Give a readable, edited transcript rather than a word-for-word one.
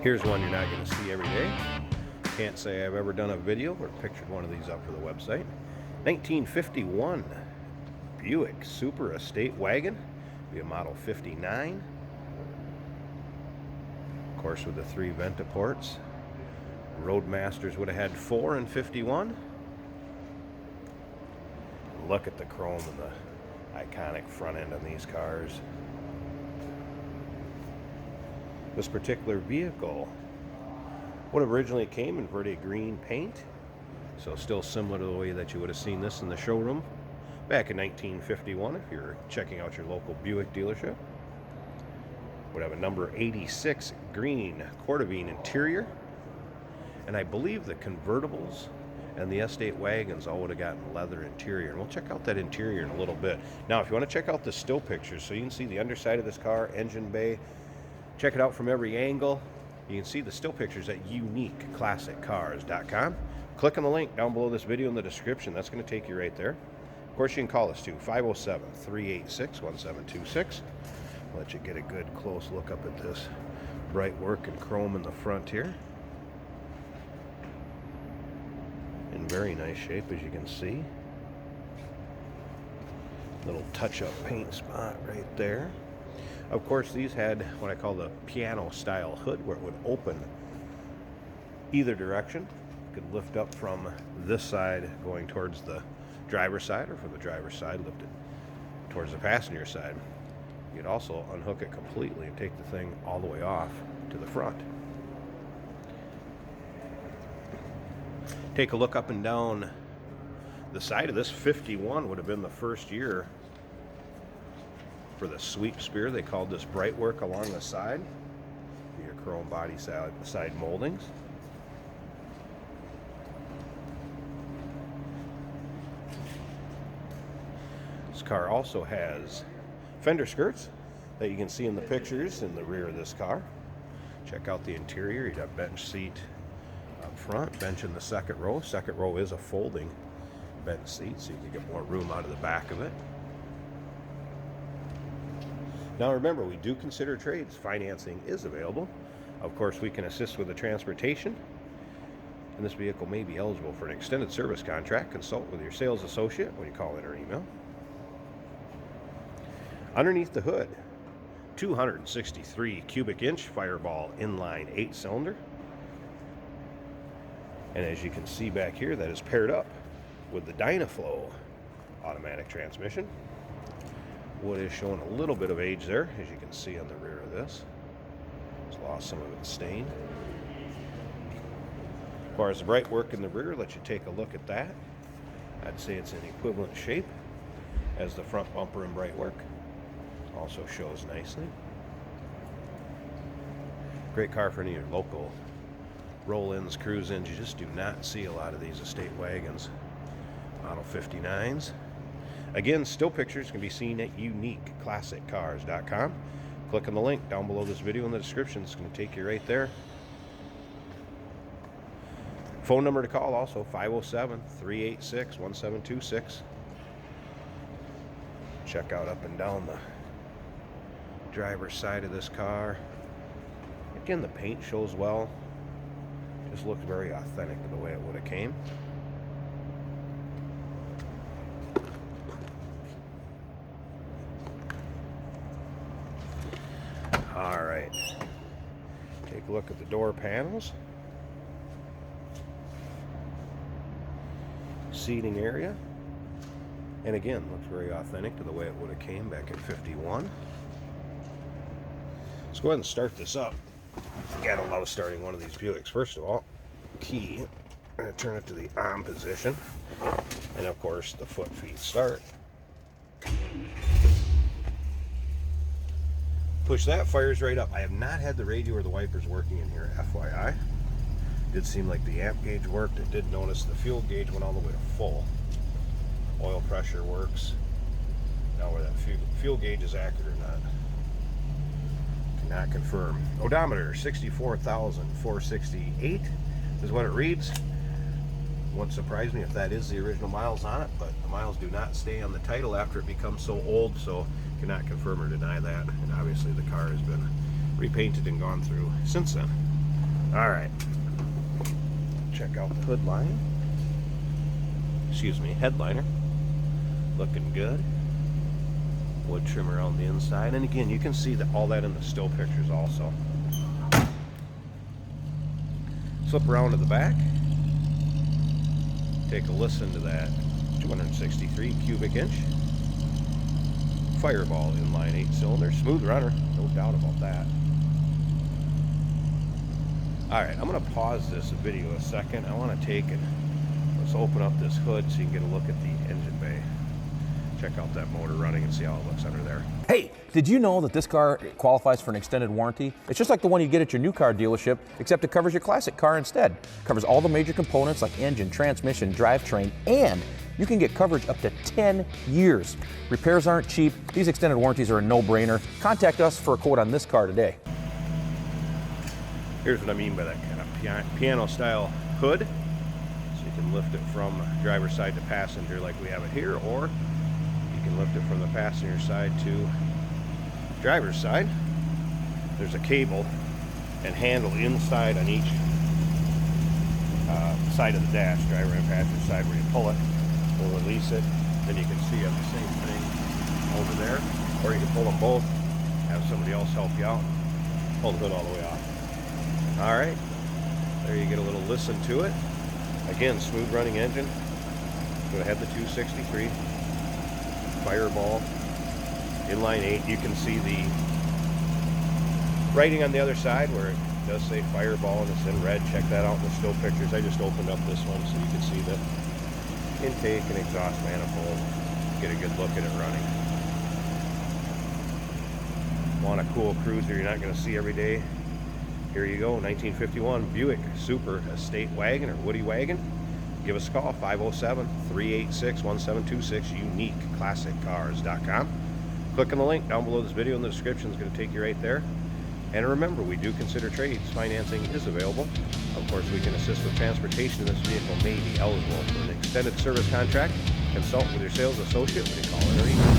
Here's one you're not going to see every day. Can't say I've ever done a video or pictured one of these up for the website. 1951 Buick Super Estate Wagon. Be a model 59. Of course, with the 3 Ventaports. Roadmasters would have had 4 in 51. Look at the chrome and the iconic front end on these cars. This particular vehicle would have originally came in pretty green paint, so still similar to the way that you would have seen this in the showroom back in 1951 if you're checking out your local Buick dealership. Would have a number 86 green Cordovan interior, and I believe the convertibles and the estate wagons all would have gotten leather interior, and we'll check out that interior in a little bit. Now, if you want to check out the still pictures so you can see the underside of this car, engine bay, check it out from every angle, you can see the still pictures at uniqueclassiccars.com. Click on the link down below this video in the description. That's going to take you right there. Of course, you can call us too, 507-386-1726. Let you get a good close look up at this bright work and chrome in the front here. In very nice shape, as you can see. Little touch-up paint spot right there. Of course, these had what I call the piano style hood, where it would open either direction. You could lift up from this side going towards the driver's side, or from the driver's side lift it towards the passenger side. You could also unhook it completely and take the thing all the way off to the front. Take a look up and down the side of this. 51 would have been the first year for the sweep spear. They called this bright work along the side. Your chrome body side moldings. This car also has fender skirts that you can see in the pictures in the rear of this car. Check out the interior. You'd have bench seat up front, bench in the second row. Second row is a folding bench seat, so you can get more room out of the back of it. Now remember, we do consider trades. Financing is available. Of course, we can assist with the transportation, and this vehicle may be eligible for an extended service contract. Consult with your sales associate when you call in or email. Underneath the hood, 263 cubic inch Fireball inline 8-cylinder. And as you can see back here, that is paired up with the Dynaflow automatic transmission. Wood is showing a little bit of age there, as you can see on the rear of this. It's lost some of its stain. As far as the bright work in the rear, let you take a look at that. I'd say it's in equivalent shape as the front bumper and bright work. Also shows nicely. Great car for any of your local roll-ins, cruise-ins. You just do not see a lot of these estate wagons. Model 59s. Again, still pictures can be seen at uniqueclassiccars.com. Click on the link down below this video in the description. It's going to take you right there. Phone number to call also, 507-386-1726. Check out up and down the driver's side of this car. Again, the paint shows well. Just looks very authentic to the way it would have came. All right, take a look at the door panels. Seating area. And again, looks very authentic to the way it would have came back in 51. Let's go ahead and start this up. You gotta love starting one of these Buicks. First of all, key. I'm gonna turn it to the on position. And of course, the foot feet start. Push that, fires right up. I have not had the radio or the wipers working in here, FYI. Did seem like the amp gauge worked. I did notice the fuel gauge went all the way to full. Oil pressure works. Now where that fuel gauge is accurate or not, cannot confirm. Odometer, 64,468 is what it reads. Wouldn't surprise me if that is the original miles on it, but the miles do not stay on the title after it becomes so old, so cannot confirm or deny that. And obviously the car has been repainted and gone through since then. All right. Check out the hood line. Excuse me, headliner. Looking good. Wood trim around the inside. And again, you can see all that in the still pictures also. Flip around to the back. Take a listen to that 263 cubic inch. Fireball inline 8-cylinder. Smooth runner, no doubt about that. Alright, I'm going to pause this video a second. I want to take it. Let's open up this hood so you can get a look at the engine bay. Check out that motor running and see how it looks under there. Hey, did you know that this car qualifies for an extended warranty? It's just like the one you get at your new car dealership, except it covers your classic car instead. It covers all the major components like engine, transmission, drivetrain, and you can get coverage up to 10 years. Repairs aren't cheap. These extended warranties are a no-brainer. Contact us for a quote on this car today. Here's what I mean by that kind of piano-style hood. So you can lift it from driver's side to passenger like we have it here, or you can lift it from the passenger side to driver's side. There's a cable and handle inside on each side of the dash, driver and passenger side, where you pull it, we'll release it, then you can see you have the same thing over there, or you can pull them both, have somebody else help you out, pull the hood all the way off. All right, there you get a little listen to it. Again, smooth running engine. Go ahead, the 263 Fireball inline 8. You can see the writing on the other side where it does say Fireball and it's in red. Check that out in the still pictures. I just opened up this one so you can see the intake and exhaust manifold. Get a good look at it running. Want a cool cruiser you're not going to see every day? Here you go, 1951 Buick Super Estate Wagon or Woody Wagon. Give us a call, 507-386-1726, uniqueclassiccars.com. Click on the link down below this video in the description. It's going to take you right there. And remember, we do consider trades. Financing is available. Of course, we can assist with transportation, and this vehicle may be eligible for an extended service contract. Consult with your sales associate when you call in or email.